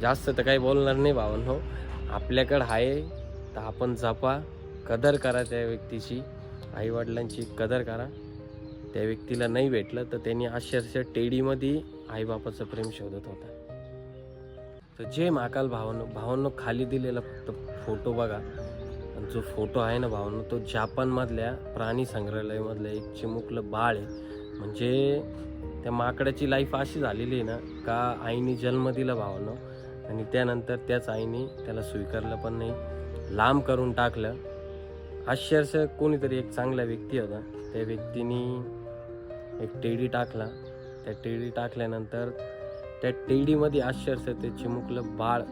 जास्त तर काही बोलणार नाही भावांनो. आपल्याकडं आहे तर आपण जपा, कदर करा त्या व्यक्तीची, आईवडिलांची कदर करा. त्या व्यक्तीला नाही भेटलं तर त्यांनी अक्षरशः टेडीमध्ये आईबापाचं प्रेम शोधत होता. तर जय महाकाल भावांनो. भावांनो, खाली दिलेला फक्त फोटो बघा. आणि जो फोटो आहे ना भावांनो, तो जापानमधल्या प्राणी संग्रहालयामधलं एक चिमुकलं बाळ आहे. म्हणजे त्या माकडाची लाईफ अशी झालेली आहे ना, का आईने जन्म दिला भावांनो, आणि त्यानंतर त्याच आईने त्याला स्वीकारलं पण नाही, लांब करून टाकलं. अक्षरशः कोणीतरी एक चांगला व्यक्ती होता, त्या व्यक्तीने एक टेडी टाकला. त्या टेडी टाकल्यानंतर त्या टेडीमध्ये अक्षरशः ते चिमुकलं बाळ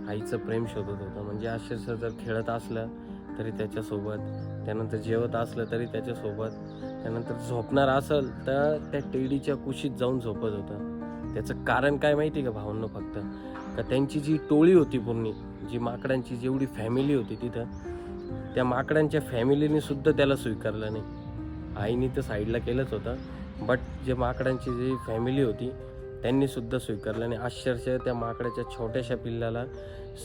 आईचं प्रेम शोधत होतं. म्हणजे अक्षरशः जर खेळत असलं तरी त्याच्यासोबत, त्यानंतर जेवत असलं तरी त्याच्यासोबत, त्यानंतर झोपणार असेल तर त्या टेडीच्या कुशीत जाऊन झोपत होतं. त्याचं कारण काय माहिती का भावांनो? फक्त का त्यांची जी टोळी होती पूर्ण, जी माकडांची जेवढी फॅमिली होती तिथं, त्या माकडांच्या फॅमिलीने सुद्धा त्याला स्वीकारलं नाही. आईने तर साईडला केलंच होतं, बट जे माकडांची जी फॅमिली होती त्यांनी सुद्धा स्वीकारलं नाही. अक्षरशः त्या माकडाच्या छोट्याशा पिल्लाला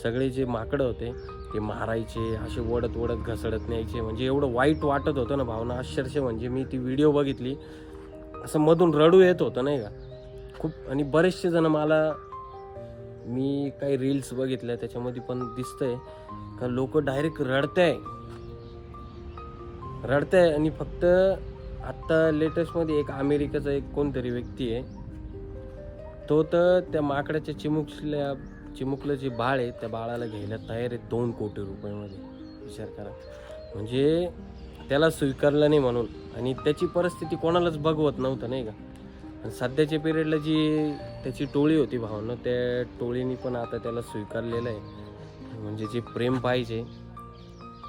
सगळे जे माकडं होते ते मारायचे, असे ओढत ओढत घसडत न्यायचे. म्हणजे एवढं वाईट वाटत होतं ना भावना, अक्षरशः म्हणजे मी ती व्हिडिओ बघितली, असं मधून रडू येत होतं नाही का खूप. आणि बरेचसे जण मी काही रील्स बघितल्या त्याच्यामध्ये पण दिसतंय का लोक डायरेक्ट रडतंय. आणि फक्त आत्ता लेटेस्टमध्ये एक अमेरिकेचा एक कोणतरी व्यक्ती आहे, तो तर त्या माकडाच्या चिमुकलं जे बाळ आहे त्या बाळाला घ्यायला तयार आहे 2 कोटी रुपयामध्ये. विचार करा. म्हणजे त्याला स्वीकारलं नाही म्हणून. आणि त्याची परिस्थिती कोणालाच बघवत नव्हतं नाही का. आणि सध्याच्या पिरियडला जी त्याची टोळी होती भावना, त्या टोळीने पण आता त्याला स्वीकारलेलं आहे. म्हणजे जे प्रेम पाहिजे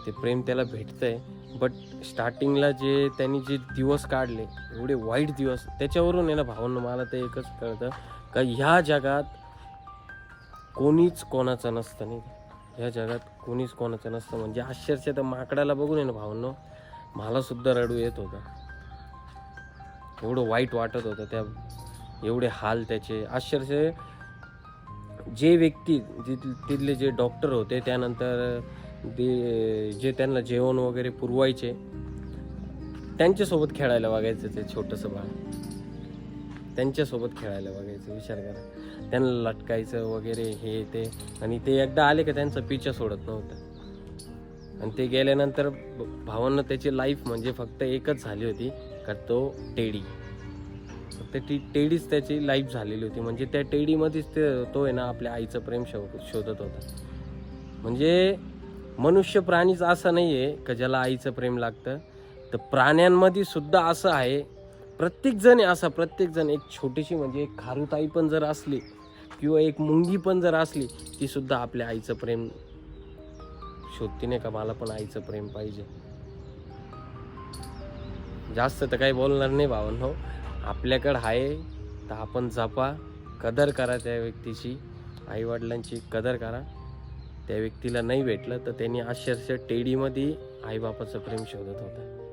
ते प्रेम त्याला भेटतंय. बट स्टार्टिंगला त्यांनी जे दिवस काढले, एवढे वाईट दिवस, त्याच्यावरून आहे ना भावना, मला ते एकच कळतं का ह्या जगात कोणीच कोणाचं नसतं नाही. ह्या जगात कोणीच कोणाचं नसतं. म्हणजे अक्षरशः त्या माकडाला बघून आहे ना भावनो, मला सुद्धा रडू येत होतं. एवढं वाईट वाटत होतं त्या, एवढे हाल त्याचे. अक्षरशः जे व्यक्ती तिथले जे डॉक्टर होते, त्यानंतर जे त्यांना जेवण वगैरे पुरवायचे, त्यांच्यासोबत खेळायला बघायचं ते छोटंसं बाळ, त्यांच्यासोबत खेळायला बघायचं. विचार करा. त्यांना लटकायचं वगैरे हे ते. आणि ते एकदा आले का त्यांचा पिछा सोडत नव्हता. आणि ते गेल्यानंतर भावांना त्याची लाईफ म्हणजे फक्त एकच झाली होती का तो टेडी. फक्त ती टेडीच त्याची लाईफ झालेली होती. म्हणजे त्या टेडीमध्येच तो आहे ना आपल्या आईचं प्रेम शोधत होता. म्हणजे मनुष्य प्राणीच असा नाही आहे का ज्याला आईचं प्रेम लागतं. तर प्राण्यांमध्ये सुद्धा असं आहे, प्रत्येकजण आहे असा. प्रत्येकजण, एक छोटीशी म्हणजे एक खारुताई पण जर असली किंवा एक मुंगी पण जर असली, ती सुद्धा आपल्या आईचं प्रेम शोधते नाही का, मला पण आईचं प्रेम पाहिजे. जास्त तर काही बोलणार नाही भावांनो. आपल्याकडं आहे तर आपण जपा, कदर करा त्या व्यक्तीची, आईवडिलांची कदर करा. त्या व्यक्तीला नाही भेटलं तर त्यांनी अक्षरशः टेडीमध्ये आईबापाचं प्रेम शोधत होता.